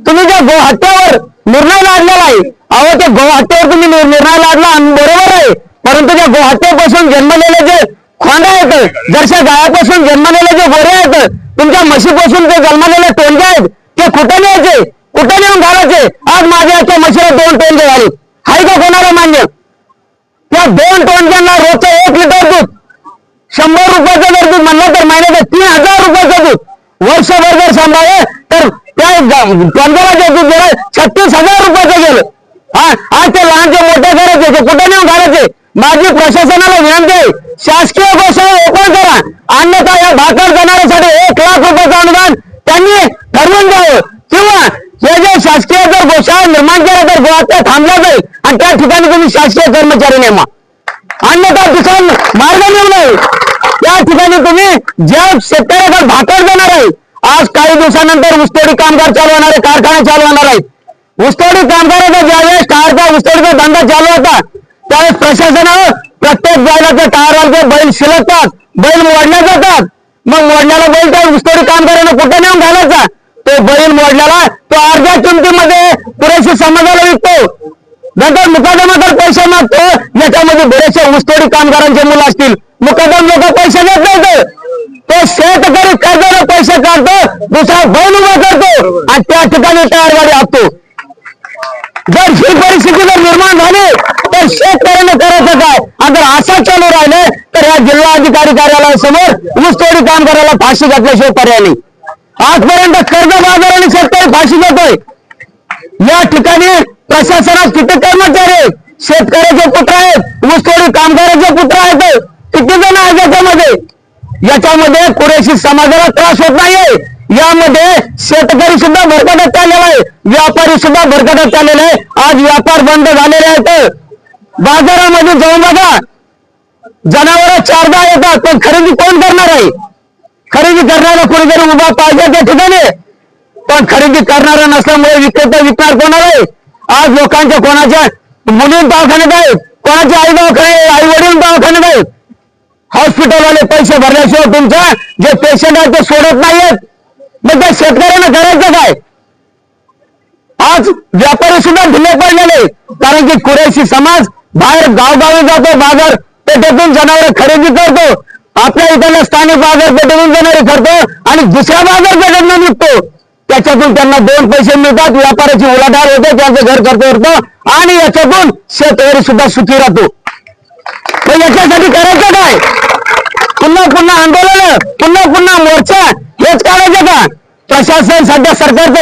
तुम्ही ज्या गोहत्यावर निर्णय लादलेला आहे, अहो त्या गोहत्यावर तुम्ही निर्णय लादला बरोबर आहे, परंतु त्या गोहत्यापासून जन्मलेले जे खोंडा आहेत, जरशा गायापासून जन्मलेले जे गोरे आहेत, तुमच्या म्हशीपासून ते जन्मलेले टोंगे आहेत, ते कुठे न्यायचे, कुठे नेऊन घालायचे? आज माझ्या याच्या म्हशीला 2 टोंगे झाले, हाय का कोणाला मान्य? त्या 2 टोंग्यांना रोजचं 1 लिटर दूध, 100 रुपयाचं जर दूध म्हणलं तर महिन्याचं 3000 रुपयाचं दूध, वर्षभर जर सांभाळलं तर त्या टोंग्याला जे दूध गेलं 36,000 रुपयाचं गेलं. आज ते लहानचे मोठे करायचे, ते कुठे नेऊन घालायचे? माझी प्रशासनाला विनंती आहे, शासकीय गोशाळा ओपन करा, अन्यथा या भाकर जनावरांसाठी 1 लाख रुपयाचं अनुदान त्यांनी ठरवून द्यावं, किंवा हे जे शासकीय जर गोशाळा निर्माण केला तर गोहत्या थांबल्या जाईल आणि त्या ठिकाणी तुम्ही शासकीय कर्मचारी नेमा, अन्यथा दुसरा मार्ग मिळू नये. त्या ठिकाणी तुम्ही ज्या शेतकऱ्याकडे भाकर देणार आहे, आज काही दिवसानंतर ऊसतोडी कामगार चालू होणार आहे, कारखाने चालू होणार आहेत. ऊसतोडी कामगाराचा ज्यावेळेस टायरचा ऊसतोडीचा धंदा चालू होता त्यावेळेस प्रशासनावर प्रत्येक बैलाचे टायरवरचे बैल शिलकतात, बैल मोडल्या जातात. मग मोडण्याला बैल त्या ऊसतोडी कामगारांना कुठे नेऊन घालायचा? तो बैल मोडल्याला तो अर्ध्या किमतीमध्ये पुरेशी समाजाला विकतो, नंतर मुकादमावर पैसे मागतो. याच्यामध्ये बरेचसे ऊसतोडी कामगारांचे मुलं असतील, मुकादम लोक पैसे देत नाही, तो शेतकरी कर्जाला पैसे काढतो, दुसरा बैल उभा करतो आणि त्या ठिकाणी टायर गाडी हाकतो. जर ही परिस्थिती जर निर्माण झाली तर शेतकऱ्याने करायचं काय? अगर असं चालू राहिले तर या जिल्हा अधिकारी कार्यालयासमोर ऊसतोडी कामगाराला फाशी घातल्याशिवाय पर्याय नाही. आजपर्यंत कर्ज बाजाराने शेतकरी फाशी घेतोय. या ठिकाणी प्रशासनात किती कर्मचारी आहेत, शेतकऱ्याचे पुत्र आहेत, ऊसतोडी कामगाराचे पुत्र आहेत, किती जण आहेत याच्यामध्ये पुरेशी समाजाला त्रास होत नाहीये. यामध्ये शेतकरी सुद्धा भरकटत चाललेला आहे, व्यापारी सुद्धा भरकटत चाललेला आहे. आज व्यापार बंद झालेले आहेत. बाजारामध्ये जाऊन बघा, जनावर 4दा येतात, पण खरेदी कोण करणार आहे? खरेदी करणारा कोणीतरी उभा पाहिजे त्या ठिकाणी, पण खरेदी करणारा नसल्यामुळे विक्रेता विकणार कोणाला आहे? आज लोकांच्या कोणाच्या मुली दवाखान्यात आहेत, कोणाच्या आई वडील दवाखान्यात आहेत. हॉस्पिटलवाले पैसे भरल्याशिवाय तुमचा जे पेशंट आहे ते सोडत नाहीयेत. मग त्या शेतकऱ्यांना करायचं काय? आज व्यापारी सुद्धा ढिले पडलेले, कारण की कुरेशी समाज बाहेर गावगावी जातो, बाजारपेठेतून जनावरे खरेदी करतो, आपल्या इथल्या स्थानिक बाजारपेठेतून जनावरे करतो आणि दुसऱ्या बाजारपेठेतून विकतो. त्याच्यातून त्यांना 2 पैसे मिळतात, व्यापाराची उलाढाल होते, त्यांचं घर खर्च होतं आणि याच्यातून शेतकरी सुद्धा सुखी राहतो. तर याच्यासाठी करायचं काय? पुन्हा आंदोलन, पुन्हा मोर्चा हेच काढायचं का? प्रशासन सध्या सरकारचं